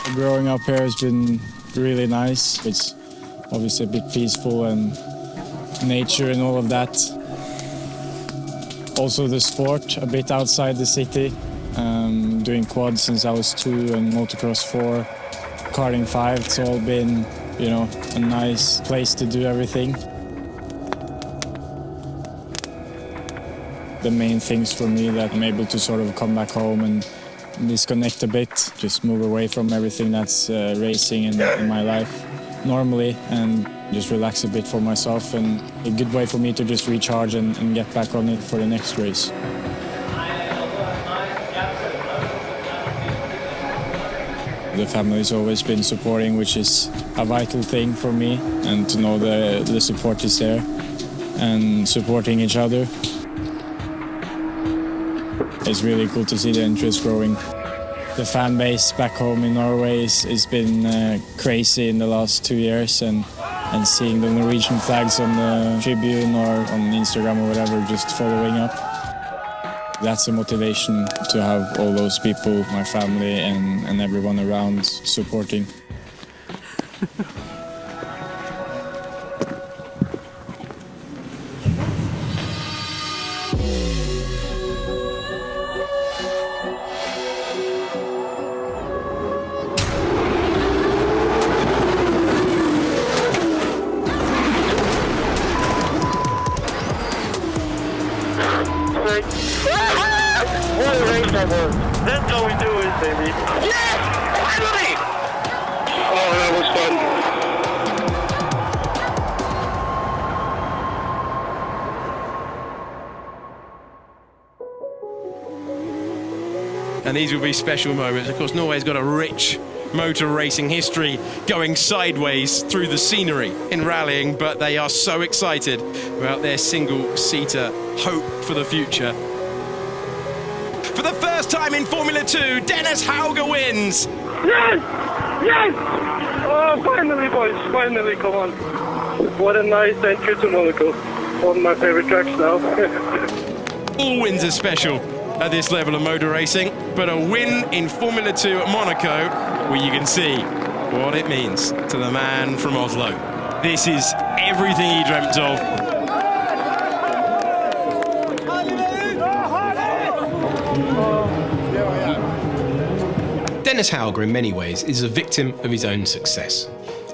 Growing up here has been really nice. It's obviously a bit peaceful and nature and all of that. Also the sport, a bit outside the city. Doing quad since I was 2 and motocross 4, karting 5. It's all been, you know, a nice place to do everything. The main things for me that I'm able to sort of come back home and disconnect a bit, just move away from everything that's racing in my life normally and just relax a bit for myself, and a good way for me to just recharge and get back on it for the next race. The family's always been supporting, which is a vital thing for me, and to know the support is there and supporting each other. It's really cool to see the interest growing. The fan base back home in Norway has been crazy in the last 2 years, and seeing the Norwegian flags on the tribune or on Instagram or whatever, just following up. That's a motivation to have all those people, my family and everyone around supporting. That's how we do it, baby. Yes! Finally! Oh, that was fun. And these will be special moments. Of course, Norway's got a rich motor racing history going sideways through the scenery in rallying, but they are so excited about their single-seater hope for the future. For the first time in Formula 2, Dennis.Hauger wins! Yes! Yes! Oh, finally, boys, finally, come on. What a nice entry to Monaco. One of my favorite tracks now. All wins are special at this level of motor racing, but a win in Formula 2 at Monaco, where you can see what it means to the man from Oslo. This is everything he dreamt of. Dennis.Hauger, in many ways, is a victim of his own success.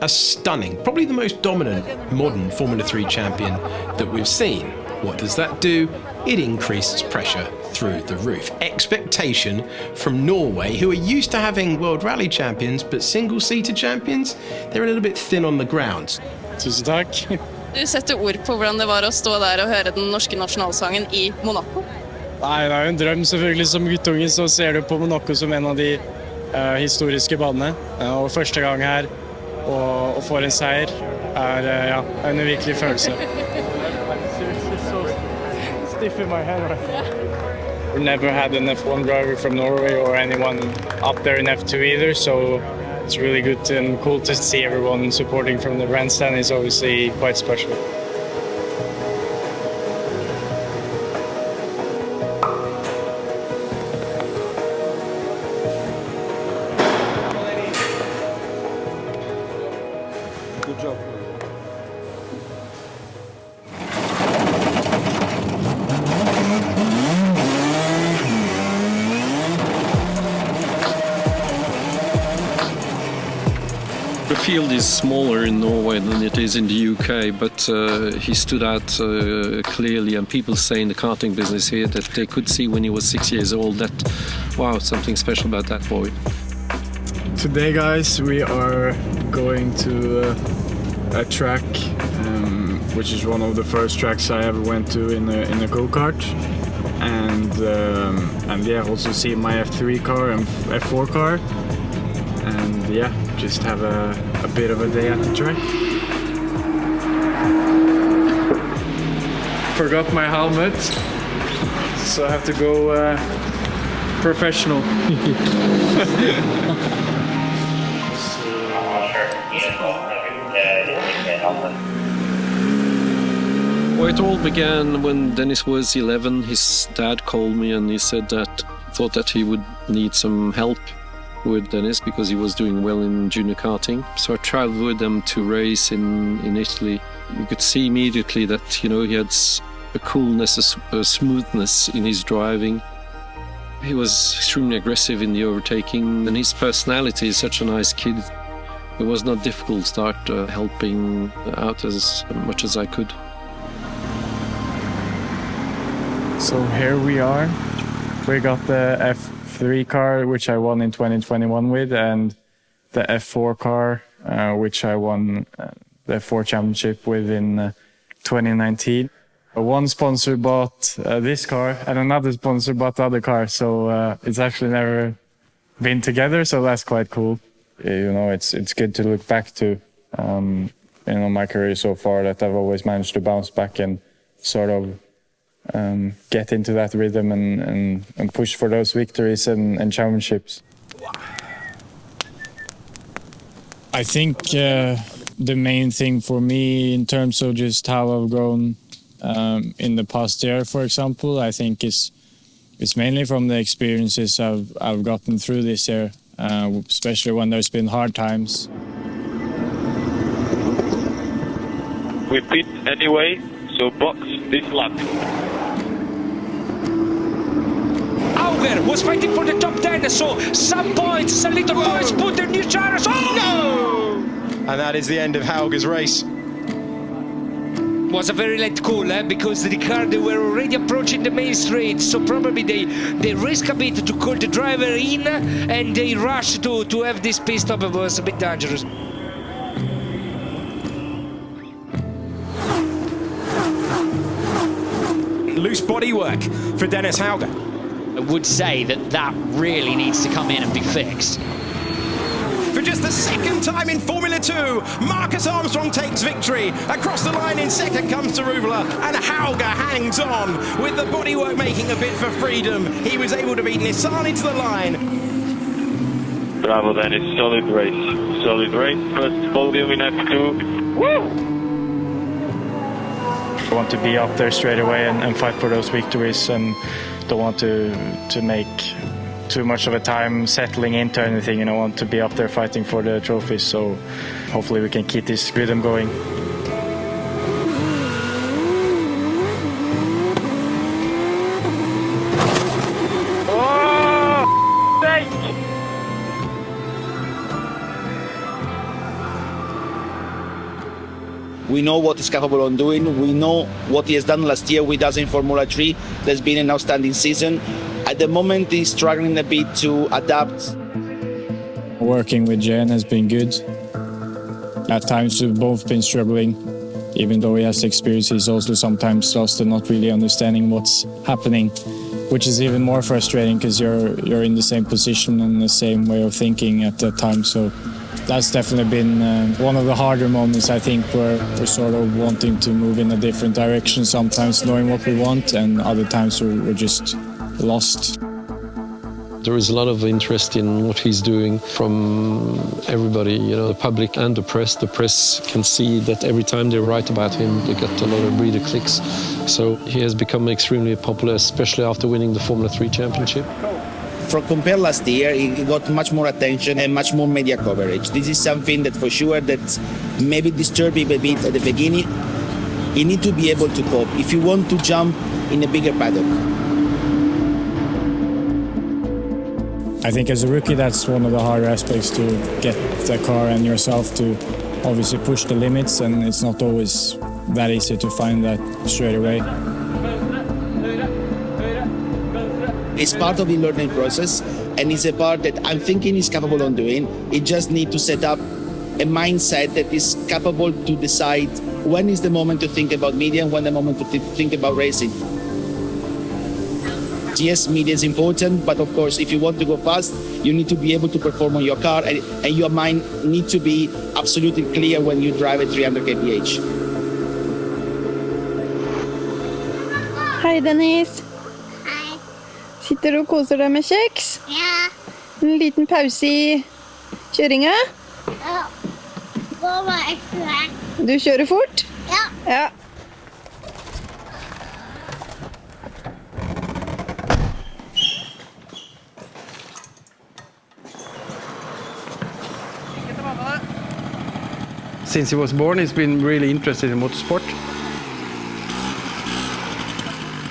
A stunning, probably the most dominant modern Formula 3 champion that we've seen. What does that do? It increases pressure through the roof. Expectation from Norway, who are used to having World Rally champions, but single-seater champions, they're a little bit thin on the ground. Tusen takk. Du setter ord på hvordan det var å stå der og høre den norske nasjonalsangen I Monaco? Nei, det er jo en drøm selvfølgelig. Som guttunge så ser du på Monaco som en av de historiske banene. Og første gang her, og får en seier, ja, en uvirkelig følelse. Stiff in my head right now. We've never had an F1 driver from Norway or anyone up there in F2 either, so it's really good and cool to see everyone supporting from the grandstand. Is obviously quite special. Good job. The field is smaller in Norway than it is in the UK, but he stood out clearly, and people say in the karting business here that they could see when he was 6 years old that, wow, something special about that boy. Today, guys, we are going to a track which is one of the first tracks I ever went to in a go-kart, and yeah, also see my F3 car and F4 car, and yeah, just have a bit of a day at the track. Forgot my helmet, so I have to go professional. Well, it all began when Dennis was 11. His dad called me and he said that thought that he would need some help with Dennis because he was doing well in junior karting. So I traveled with them to race in Italy. You could see immediately that, you know, he had a coolness, a smoothness in his driving. He was extremely aggressive in the overtaking, and his personality is such a nice kid. It was not difficult to start helping out as much as I could. So here we are. We got the F3 car, which I won in 2021 with, and the F4 car, which I won the F4 championship with in 2019. One sponsor bought this car, and another sponsor bought the other car. So it's actually never been together. So that's quite cool. You know, it's good to look back to. You know, my career so far, that I've always managed to bounce back and sort of get into that rhythm and push for those victories and championships. I think the main thing for me in terms of just how I've grown in the past year, for example, I think it's mainly from the experiences I've gotten through this year, especially when there's been hard times. We pit anyway, so box this lap. Hauger was fighting for the top 10, so some little points put their new tires. Oh No! And that is the end of Hauger's race. Was a very late call because the car, they were already approaching the main straight, so probably they risk a bit to call the driver in, and they rushed to have this pit stop. It was a bit dangerous. Loose bodywork for Dennis.Hauger. I would say that really needs to come in and be fixed. For just the second time in Formula 2, Marcus Armstrong takes victory. Across the line in second comes Taruvula, and Hauger hangs on with the bodywork making a bid for freedom. He was able to beat Nissani to the line. Bravo, Dennis. Solid race. Solid race. First podium in F2. Woo! I want to be up there straight away and fight for those victories, and don't want to make too much of a time settling into anything, and I want to be up there fighting for the trophies, so hopefully we can keep this rhythm going. We know what he's capable of doing. We know what he has done last year with us in Formula 3. There's been an outstanding season. At the moment, he's struggling a bit to adapt. Working with Jen has been good. At times we've both been struggling. Even though he has experience, he's also sometimes lost and not really understanding what's happening, which is even more frustrating because you're in the same position and the same way of thinking at that time. So that's definitely been one of the harder moments, I think, where we're sort of wanting to move in a different direction, sometimes knowing what we want, and other times we're just lost. There is a lot of interest in what he's doing from everybody, you know, the public and the press. The press can see that every time they write about him, they get a lot of reader clicks. So he has become extremely popular, especially after winning the Formula 3 championship. From compared last year, he got much more attention and much more media coverage. This is something that for sure that maybe disturbed him a bit at the beginning. You need to be able to cope if you want to jump in a bigger paddock. I think as a rookie, that's one of the harder aspects, to get the car and yourself to obviously push the limits, and it's not always that easy to find that straight away. It's part of the learning process, and it's a part that I'm thinking he's capable of doing. He just needs to set up a mindset that is capable to decide when is the moment to think about media and when the moment to think about racing. Yes, media is important, but of course, if you want to go fast, you need to be able to perform on your car, and your mind needs to be absolutely clear when you drive at 300 kph. Hei, Dennis. Hei. Sitter du og koser deg med kjeks? Ja. En liten pause i kjøringa? Ja. Gå var ekstra her. Du kjører fort? Ja. Ja. since he was born, he's been really interested in motorsport.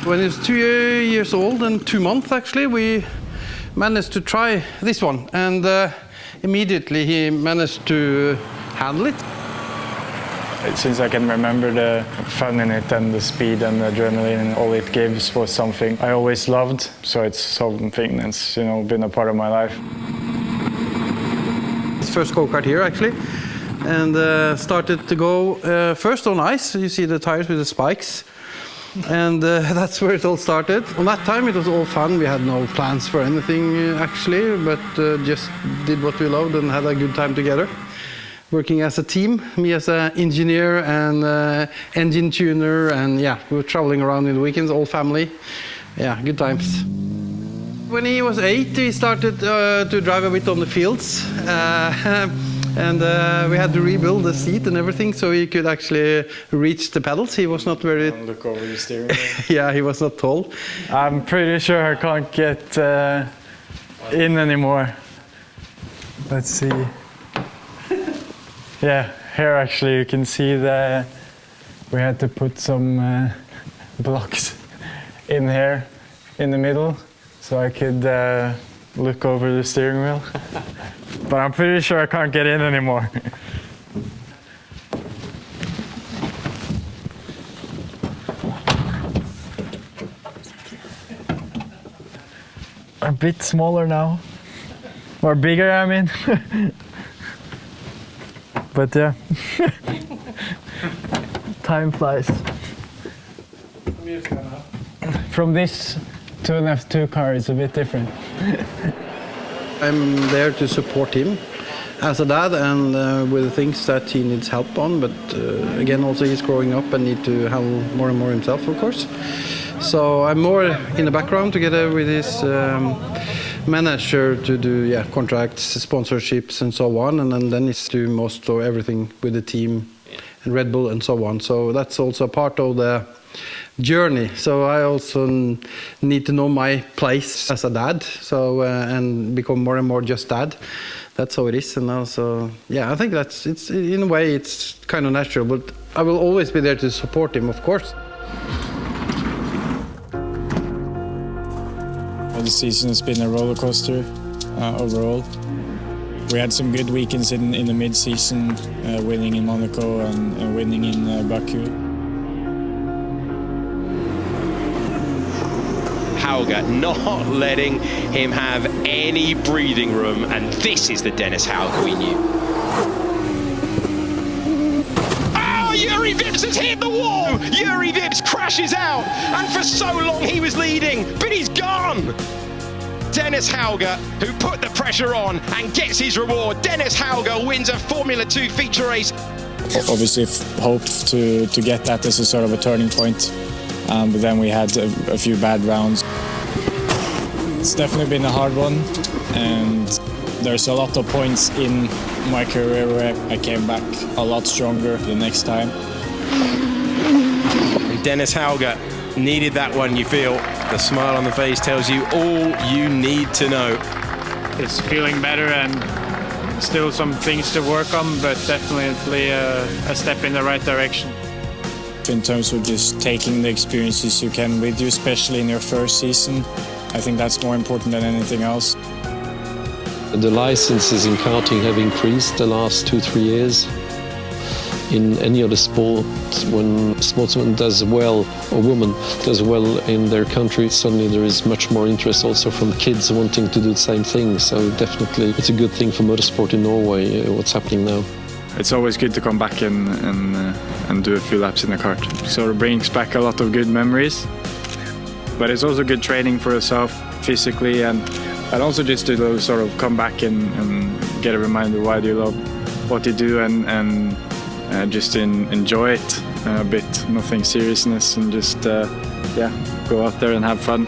When he was 2 years old and 2 months, actually, we managed to try this one, and immediately he managed to handle it. Since I can remember, the fun in it and the speed and the adrenaline and all it gives was something I always loved. So it's something that's, you know, been a part of my life. His first go-kart here, actually, and started to go first on ice. You see the tires with the spikes, and that's where it all started. On that time, it was all fun. We had no plans for anything, actually, but just did what we loved and had a good time together. Working as a team, me as an engineer and engine tuner, and yeah, we were traveling around in the weekends, all family. Yeah, good times. When he was 8, he started to drive a bit on the fields, and we had to rebuild the seat and everything so he could actually reach the pedals. He was not very... Look over the steering wheel. Yeah, he was not tall. I'm pretty sure I can't get in anymore. Let's see. Yeah, here actually you can see that we had to put some blocks in here in the middle so I could look over the steering wheel. But I'm pretty sure I can't get in anymore. A bit smaller now, or bigger, I mean. But yeah, time flies. From this to an F2 car is a bit different. I'm there to support him as a dad and with the things that he needs help on, but again, also he's growing up and need to handle more and more himself, of course. So I'm more in the background together with his manager to do contracts, sponsorships and so on, and then it's do most of everything with the team and Red Bull and so on. So that's also part of the journey. So I also need to know my place as a dad, so and become more and more just dad. That's how it is. And also, yeah, I think it's in a way it's kind of natural, but I will always be there to support him, of course. The season has been a roller coaster overall. We had some good weekends in the mid-season, winning in Monaco and winning in Baku. Hauger not letting him have any breathing room, and this is the Dennis.Hauger we knew. Yuri Vips has hit the wall! Yuri Vips crashes out, and for so long he was leading, but he's gone! Dennis.Hauger, who put the pressure on and gets his reward. Dennis.Hauger wins a Formula 2 feature race. Obviously hoped to get that as a sort of a turning point, but then we had a few bad rounds. It's definitely been a hard one, and there's a lot of points in my career where I came back a lot stronger the next time. Dennis.Hauger needed that one, you feel. The smile on the face tells you all you need to know. It's feeling better and still some things to work on, but definitely a step in the right direction. In terms of just taking the experiences you can with you, especially in your first season, I think that's more important than anything else. The licenses in karting have increased the last 2-3 years. In any other sport, when a sportsman does well, or woman does well in their country, suddenly there is much more interest also from kids wanting to do the same thing. So definitely it's a good thing for motorsport in Norway, what's happening now. It's always good to come back and do a few laps in the kart. So it brings back a lot of good memories. But it's also good training for yourself physically, and also just to sort of come back and get a reminder why do you love what you do, and just enjoy it a bit, nothing seriousness, and just go out there and have fun.